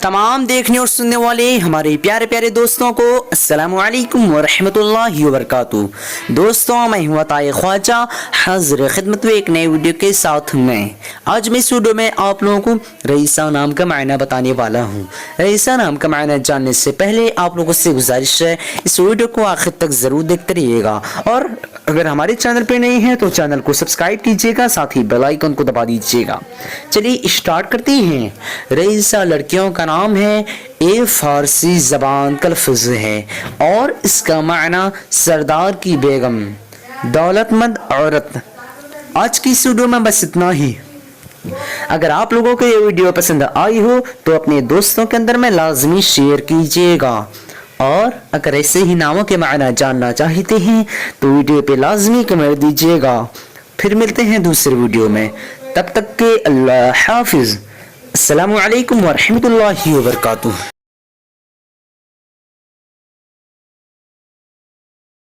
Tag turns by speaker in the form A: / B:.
A: तमाम देखने और सुनने वाले हमारे प्यारे प्यारे दोस्तों को अस्सलाम वालेकुम वरहमतुल्लाहि वबरकातुहू। दोस्तों, मैं हूं अताए ख्वाजा, हाजिर खिदमत में एक नए वीडियो के साथ। आज मैं इस वीडियो में आप लोगों को रईसा नाम का मायना बताने वाला हूं। रईसा नाम का मायना जानने से पहले आप लोगों से गुजारिश है, इस वीडियो को आखिर तक जरूर देखते रहिएगा, और अगर हमारे चैनल पे नहीं है तो चैनल को सब्सक्राइब कीजिएगा, साथ ही बेल आइकन को दबा दीजिएगा। चलिए स्टार्ट करते हैं। रईसा लड़कियों का नाम है, ये फारसी जबान का लफ्ज़ है और इसका मायना सरदार की बेगम, दौलतमंद औरत। आज की इस वीडियो में बस इतना ही। अगर आप लोगों को ये वीडियो पसंद आई हो तो अपने दोस्तों के अंदर में लाजमी शेयर कीजिएगा, और अगर ऐसे ही नामों के मायना जानना चाहते हैं तो वीडियो पे लाजमी कमेंट दीजिएगा। फिर मिलते हैं दूसरे वीडियो में, तब तक के अल्लाह हाफिज। अस्सलामु अलैकुम वरहमतुल्लाहि वबरकातुहू।